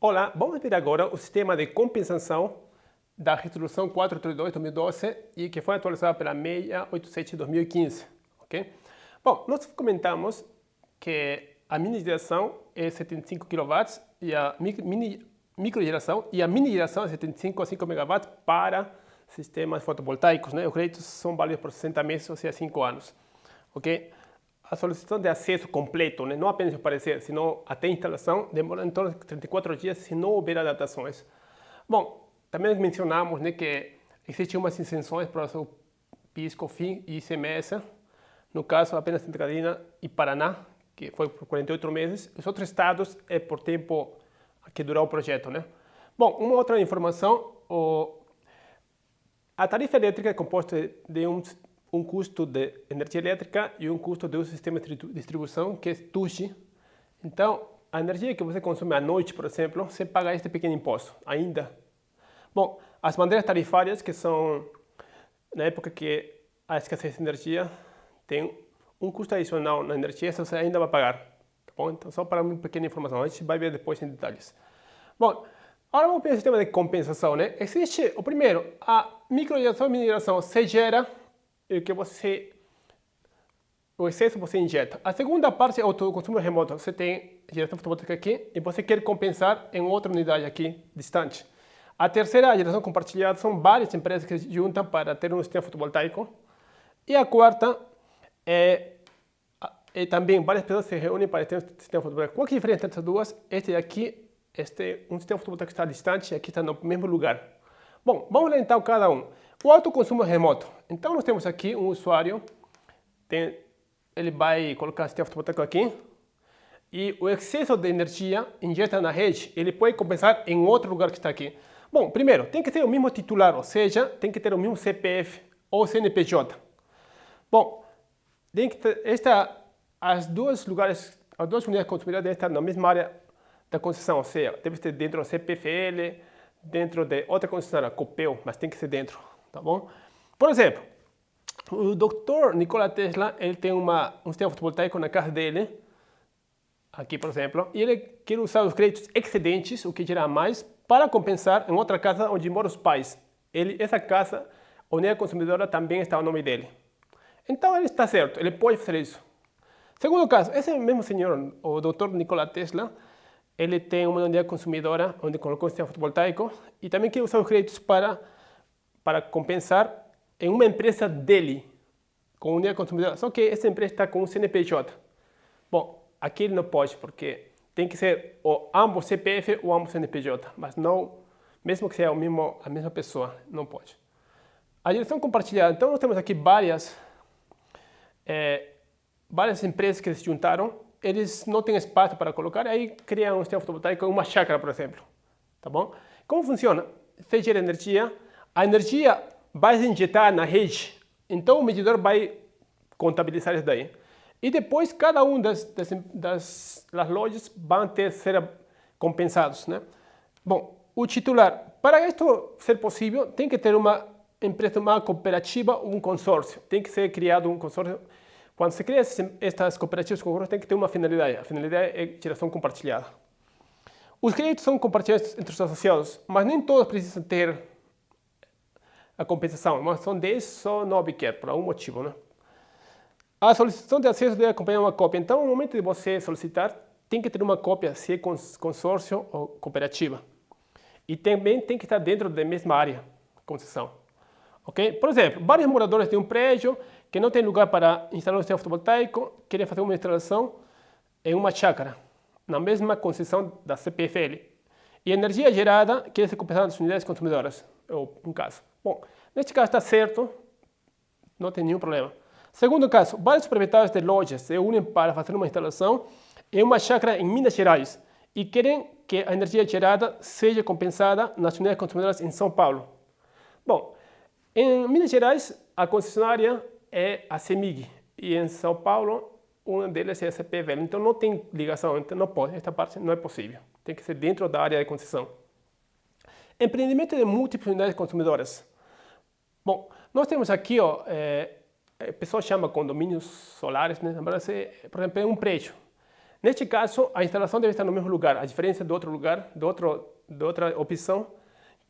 Olá, vamos ver agora o sistema de compensação da Resolução 432/2012 e que foi atualizada pela 687/2015, ok? Bom, nós comentamos que a mini geração é 75 kW e a micro geração e a mini geração é 75 a 5 MW para sistemas fotovoltaicos, né? Os créditos são válidos por 60 meses, ou seja, 5 anos, ok? A solicitação de acesso completo, né? Não apenas o parecer, senão até a instalação, demora em torno de 34 dias se não houver adaptações. Bom, também mencionamos, né, que existem umas isenções para o PIS, COFINS e ICMS, no caso apenas Santa Catarina e Paraná, que foi por 48 meses. Os outros estados é por tempo que durar o projeto, né? Bom, uma outra informação, a tarifa elétrica é composta de um custo de energia elétrica e um custo de um sistema de distribuição, que é TUSD. Então, a energia que você consome à noite, por exemplo, você paga este pequeno imposto ainda. Bom, as bandeiras tarifárias, que são, na época que a escassez de energia, tem um custo adicional na energia, você ainda vai pagar. Tá bom? Então, só para uma pequena informação, a gente vai ver depois em detalhes. Bom, agora vamos ver o sistema de compensação, né? Existe, o primeiro, a microgeração e minigeração. Você gera o excesso você injeta. A segunda parte é o autoconsumo remoto. Você tem geração fotovoltaica aqui e você quer compensar em outra unidade aqui, distante. A terceira, a geração compartilhada, são várias empresas que se juntam para ter um sistema fotovoltaico. E a quarta é também várias pessoas se reúnem para ter um sistema fotovoltaico. Qual que é a diferença entre essas duas? Este aqui, um sistema fotovoltaico está distante e aqui está no mesmo lugar. Bom, vamos lá então cada um. O autoconsumo remoto. Então nós temos aqui um usuário, ele vai colocar o sistema fotovoltaico aqui e o excesso de energia injeta na rede, ele pode compensar em outro lugar que está aqui. Bom, primeiro, tem que ter o mesmo titular, ou seja, tem que ter o mesmo CPF ou CNPJ. Bom, tem que ter as duas unidades consumidoras devem estar na mesma área da concessão, ou seja, deve ser dentro do CPFL, dentro de outra concessionária, Copel, mas tem que ser dentro, tá bom? Por exemplo, o Dr. Nikola Tesla, ele tem um sistema fotovoltaico na casa dele, aqui por exemplo, e ele quer usar os créditos excedentes, o que gera mais, para compensar em outra casa onde moram os pais. Essa casa, a unidade consumidora, também está no nome dele. Então ele está certo, ele pode fazer isso. Segundo caso, esse mesmo senhor, o Dr. Nikola Tesla, ele tem uma unidade consumidora onde colocou o sistema fotovoltaico e também quer usar os créditos para compensar em uma empresa dele, com unidade consumidora. Só que essa empresa está com um CNPJ. Bom, aqui ele não pode, porque tem que ser ambos CPF ou ambos CNPJ, mas não, mesmo que seja a mesma pessoa, não pode. A geração compartilhada. Então nós temos aqui várias empresas que se juntaram. Eles não têm espaço para colocar, aí criam um sistema fotovoltaico em uma chácara, por exemplo. Tá bom? Como funciona? Você gera energia, a energia vai se injetar na rede, então o medidor vai contabilizar isso daí. E depois cada um das lojas vão ser compensados, né? Bom, o titular, para isto ser possível, tem que ter uma empresa, uma cooperativa, um consórcio. Tem que ser criado um consórcio. Quando se cria estas cooperativas consórcios, tem que ter uma finalidade. A finalidade é geração compartilhada. Os créditos são compartilhados entre os associados, mas nem todos precisam ter a compensação. Mas são 10, só 9 quer, por algum motivo, né? A solicitação de acesso deve acompanhar uma cópia. Então, no momento de você solicitar, tem que ter uma cópia, se é consórcio ou cooperativa. E também tem que estar dentro da mesma área, concessão. Okay? Por exemplo, vários moradores de um prédio que não tem lugar para instalar um sistema fotovoltaico querem fazer uma instalação em uma chácara, na mesma concessão da CPFL. E a energia gerada quer ser compensada nas unidades consumidoras, ou um caso. Bom, neste caso está certo, não tem nenhum problema. Segundo caso, vários proprietários de lojas se unem para fazer uma instalação em uma chácara em Minas Gerais e querem que a energia gerada seja compensada nas unidades consumidoras em São Paulo. Bom, em Minas Gerais, a concessionária é a CEMIG e em São Paulo, uma delas é a CPFL. Então não tem ligação, então não pode, esta parte não é possível. Tem que ser dentro da área de concessão. Empreendimento de múltiplas unidades consumidoras. Bom, nós temos aqui, a pessoa chama condomínios solares, né? Na verdade, por exemplo, é um prédio. Neste caso, a instalação deve estar no mesmo lugar. A diferença do outro lugar, de outra opção,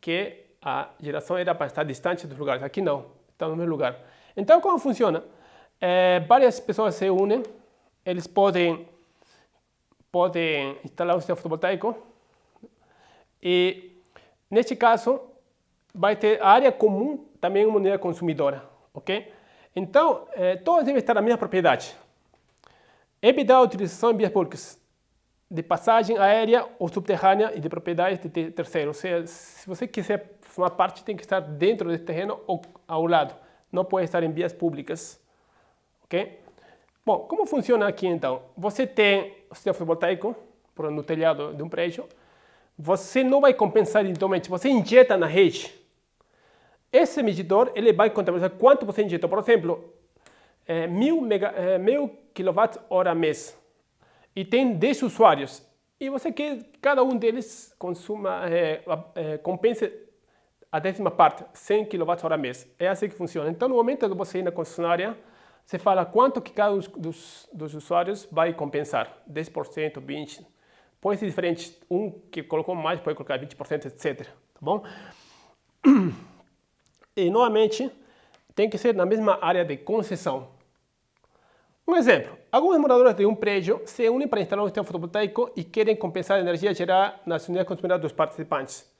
que a geração era para estar distante dos lugares. Aqui não, está no mesmo lugar. Então, como funciona? Várias pessoas se unem, eles podem instalar um sistema fotovoltaico e, neste caso, vai ter a área comum também uma unidade consumidora, ok? Então, todos devem estar na mesma propriedade. Evitar a utilização em vias públicas de passagem aérea ou subterrânea e de propriedades de terceiros. Ou seja, se você quiser formar parte, tem que estar dentro desse terreno ou ao lado. Não pode estar em vias públicas. Ok? Bom, como funciona aqui então? Você tem o sistema fotovoltaico no telhado de um prédio. Você não vai compensar individualmente. Você injeta na rede. Esse medidor ele vai contabilizar quanto você injetou. Por exemplo, 1000 kWh mês e tem 10 usuários e você quer que cada um deles compense a 10ª parte, 100 kWh mês. É assim que funciona. Então, no momento que você ir na concessionária, você fala quanto que cada um dos usuários vai compensar. 10%, 20%. Pode ser diferente. Um que colocou mais pode colocar 20%, etc. Tá bom? E, novamente, tem que ser na mesma área de concessão. Um exemplo, alguns moradores de um prédio se unem para instalar um sistema fotovoltaico e querem compensar a energia gerada nas unidades consumidoras dos participantes.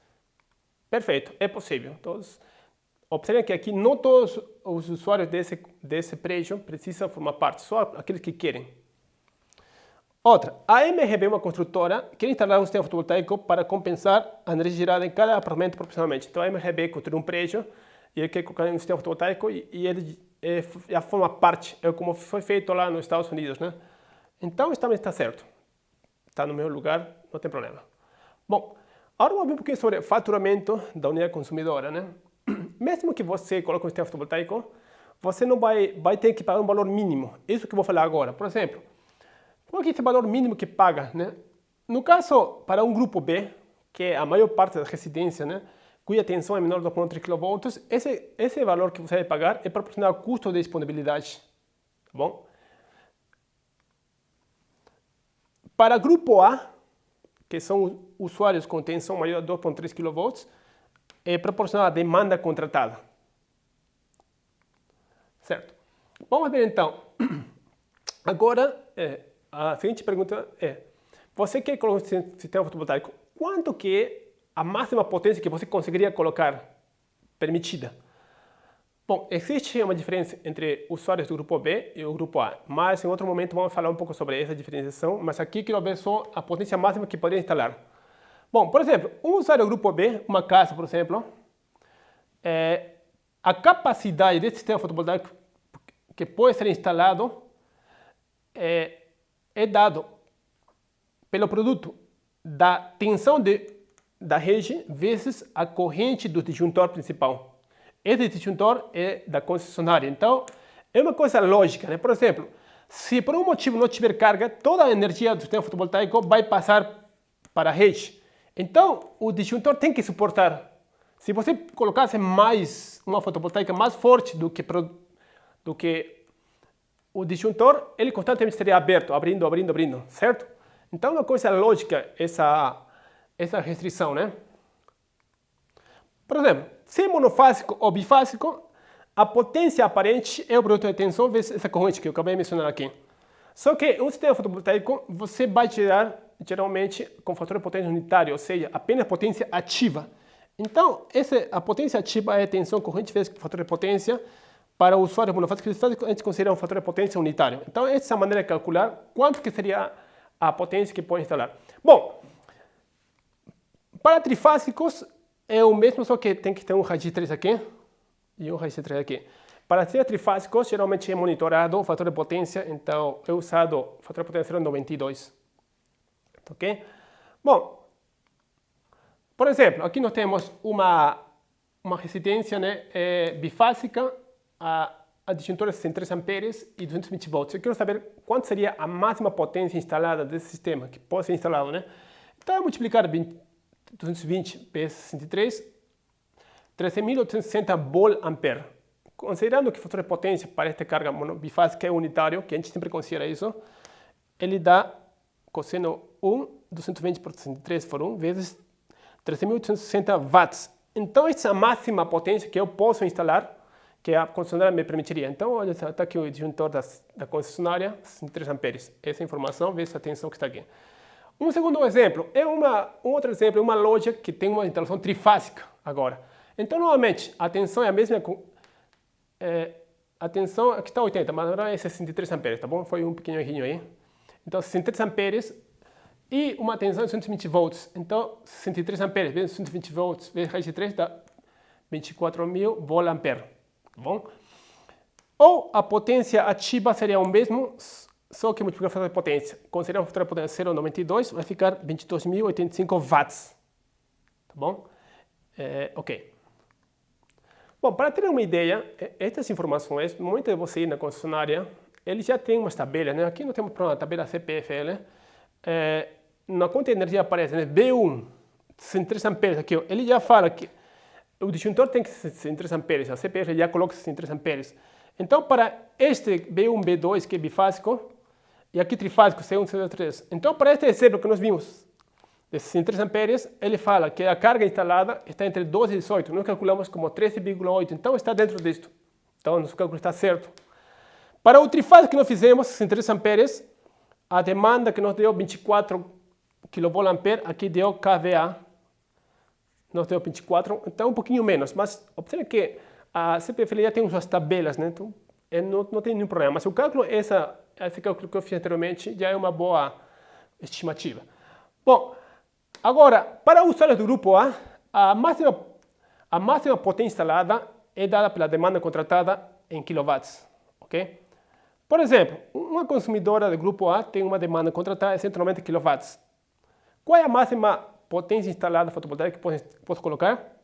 Perfeito, é possível. Observem que aqui não todos os usuários desse prédio precisam formar parte, só aqueles que querem. Outra, a MRB é uma construtora que quer instalar um sistema fotovoltaico para compensar a energia gerada em cada apartamento proporcionalmente. Então a MRB construiu um prédio e ele quer colocar um sistema fotovoltaico e ele já forma parte, é como foi feito lá nos Estados Unidos, né? Então, isso também está certo. Está no meu lugar, não tem problema. Bom, agora vamos ver um pouquinho sobre faturamento da unidade consumidora, né? Mesmo que você coloque um sistema fotovoltaico, você não vai ter que pagar um valor mínimo. Isso que eu vou falar agora. Por exemplo, qual é esse valor mínimo que paga, né? No caso, para um grupo B, que é a maior parte das residências, né? Cuja tensão é menor de 2,3 kV, esse valor que você vai pagar é proporcional ao custo de disponibilidade. Tá bom? Para grupo A, que são usuários com tensão maior de 2,3 kV, é proporcional à demanda contratada. Certo? Vamos ver então. Agora, a seguinte pergunta é: você quer colocar um sistema fotovoltaico? Quanto que é a máxima potência que você conseguiria colocar permitida? Bom, existe uma diferença entre usuários do grupo B e o grupo A, mas em outro momento vamos falar um pouco sobre essa diferenciação, mas aqui quero ver só a potência máxima que poderia instalar. Bom, por exemplo, um usuário do grupo B, uma casa, por exemplo, a capacidade desse sistema fotovoltaico que pode ser instalado é dado pelo produto da tensão da rede vezes a corrente do disjuntor principal. Esse disjuntor é da concessionária. Então, é uma coisa lógica, né? Por exemplo, se por um motivo não tiver carga, toda a energia do sistema fotovoltaico vai passar para a rede. Então, o disjuntor tem que suportar. Se você colocasse uma fotovoltaica mais forte do que o disjuntor, ele constantemente estaria aberto, abrindo, certo? Então, é uma coisa lógica essa restrição, né? Por exemplo, se é monofásico ou bifásico, a potência aparente é o produto de tensão vezes essa corrente que eu acabei de mencionar aqui. Só que um sistema fotovoltaico você vai gerar geralmente com fator de potência unitário, ou seja, apenas potência ativa. Então, a potência ativa é a tensão corrente vezes o fator de potência. Para o usuário monofásico, a gente considera um fator de potência unitário. Então, essa é a maneira de calcular quanto que seria a potência que pode instalar. Bom, para trifásicos é o mesmo, só que tem que ter um raiz de 3 aqui e um raiz de 3 aqui. Para ser trifásicos, geralmente é monitorado o fator de potência, então é usado o fator de potência 0,92. Ok? Bom, por exemplo, aqui nós temos uma residência, né, bifásica, a disjuntor é 63 amperes e 220 volts. Eu quero saber quanto seria a máxima potência instalada desse sistema, que pode ser instalado, né? Então, eu vou multiplicar 220 vezes 63, 13.860 volt-ampere. Considerando que o fator de potência para esta carga bifásica é unitário, que a gente sempre considera isso, ele dá cosseno 1, 220 por 63 por 1, vezes 13.860 watts. Então, essa é a máxima potência que eu posso instalar, que a concessionária me permitiria. Então, olha, está aqui o disjuntor da concessionária, 63 amperes. Essa informação, veja essa tensão que está aqui. Um segundo exemplo, um outro exemplo, é uma loja que tem uma instalação trifásica agora. Então, novamente, a tensão é a mesma, a tensão aqui está 80, mas agora é 63 amperes, tá bom? Foi um pequeno errinho aí. Então, 63 amperes e uma tensão de 120 volts. Então, 63 amperes vezes 120 volts vezes raiz de 3 dá 24.000 volt-ampere, tá bom? Ou a potência ativa seria o mesmo, só que multiplicar o fator de potência. Considerando o fator de potência 0,92, vai ficar 22.085 watts, tá bom? Ok. Bom, para ter uma ideia, estas informações, muito de você ir na concessionária, eles já têm umas tabelas, né? Aqui não temos uma tabela CPFL. Na conta de energia aparece, né? B1, 63 amperes aqui, ó. Ele já fala que o disjuntor tem que ser 63 amperes, a CPF já coloca 63 amperes. Então, para este B1, B2, que é bifásico, e aqui trifásico, C1, C3. Então, para este exemplo que nós vimos, de 63 amperes, ele fala que a carga instalada está entre 12 e 18. Nós calculamos como 13,8. Então, está dentro disto. Então, nosso cálculo está certo. Para o trifásico que nós fizemos, 63 amperes, a demanda que nos deu 24 kVA, aqui deu kVA, nos deu 24, então um pouquinho menos. Mas observe que a CPFL já tem suas tabelas, né? Então, não tem nenhum problema. Mas o cálculo, esse cálculo que eu fiz anteriormente, já é uma boa estimativa. Bom, agora, para usuários do grupo A, a máxima potência instalada é dada pela demanda contratada em kilowatts, ok? Por exemplo, uma consumidora do grupo A tem uma demanda contratada de 190 kilowatts. Qual é a máxima potência instalada fotovoltaica que posso colocar?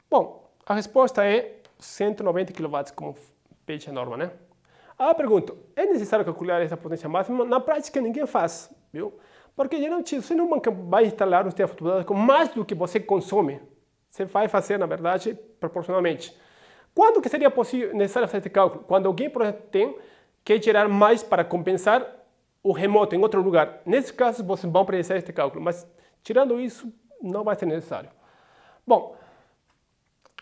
Bom, a resposta é 190 kilowatts, como pede a norma, né? A pergunta, é necessário calcular essa potência máxima? Na prática, ninguém faz, viu? Porque geralmente você não vai instalar um sistema fotovoltaico mais do que você consome. Você vai fazer, na verdade, proporcionalmente. Quando que seria necessário fazer esse cálculo? Quando alguém, por exemplo, quer gerar mais para compensar o remoto em outro lugar. Nesse caso, vocês vão precisar este cálculo, mas tirando isso, não vai ser necessário. Bom,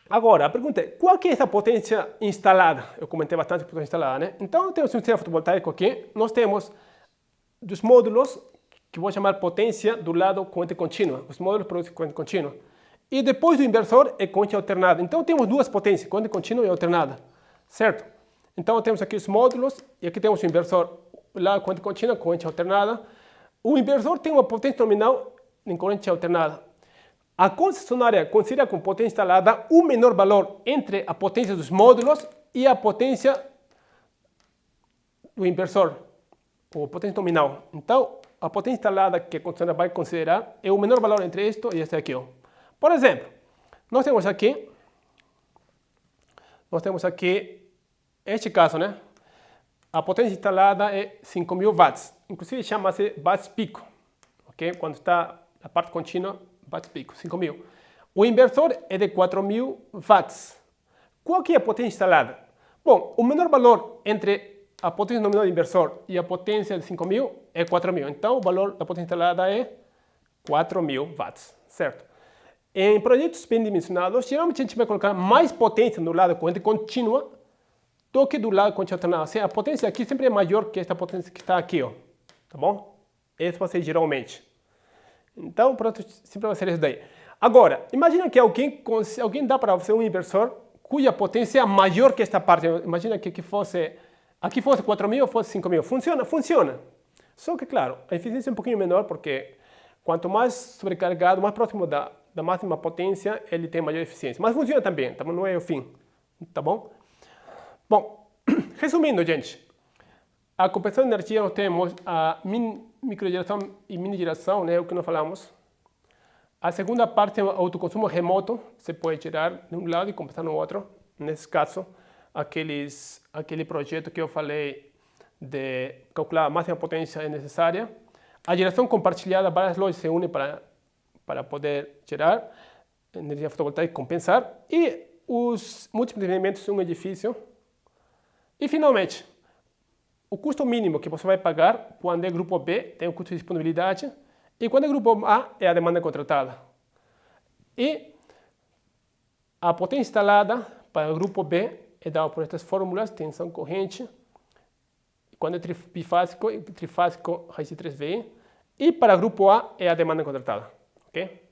agora, a pergunta é, qual que é essa potência instalada? Eu comentei bastante a potência instalada, né? Então, temos um sistema fotovoltaico aqui, nós temos dos módulos, que vou chamar potência do lado corrente contínua. Os módulos produzem corrente contínua. E depois do inversor é corrente alternada. Então, temos duas potências, corrente contínua e alternada, certo? Então, temos aqui os módulos e aqui temos o inversor. Lá, corrente contínua, corrente alternada. O inversor tem uma potência nominal em corrente alternada. A concessionária considera como potência instalada o menor valor entre a potência dos módulos e a potência do inversor, ou potência nominal. Então, a potência instalada que a concessionária vai considerar é o menor valor entre isto e este aqui. Por exemplo, nós temos aqui este caso, né? A potência instalada é 5.000 watts, inclusive chama-se watts pico, ok? Quando está a parte contínua, watts pico, 5.000. O inversor é de 4.000 watts. Qual que é a potência instalada? Bom, o menor valor entre a potência nominal do inversor e a potência de 5.000 é 4.000. Então, o valor da potência instalada é 4.000 watts, certo? Em projetos bem dimensionados, geralmente a gente vai colocar mais potência no lado corrente contínua do que do lado corrente alternada. Ou seja, a potência aqui sempre é maior que esta potência que está aqui, ó. Tá bom? Esse vai ser geralmente. Então, pronto, sempre vai ser isso daí. Agora, imagina que alguém dá para você um inversor cuja potência é maior que esta parte. Imagina que aqui fosse 4.000 ou fosse 5.000. Funciona? Funciona. Só que, claro, a eficiência é um pouquinho menor porque quanto mais sobrecarregado, mais próximo da máxima potência, ele tem maior eficiência. Mas funciona também, tá bom? Não é o fim. Tá bom? Bom, resumindo, gente, a compensação de energia nós temos a microgeração e mini geração, né, o que nós falamos. A segunda parte é o autoconsumo remoto, você pode gerar de um lado e compensar no outro. Nesse caso, aquele projeto que eu falei de calcular a máxima potência necessária. A geração compartilhada, várias lojas se unem para poder gerar energia fotovoltaica e compensar. E os múltiplos elementos de um edifício. E, finalmente, o custo mínimo que você vai pagar quando é grupo B tem o custo de disponibilidade e quando é grupo A é a demanda contratada. E a potência instalada para o grupo B é dada por estas fórmulas, tensão corrente, quando é trifásico, raiz de 3VI, e para o grupo A é a demanda contratada. Okay?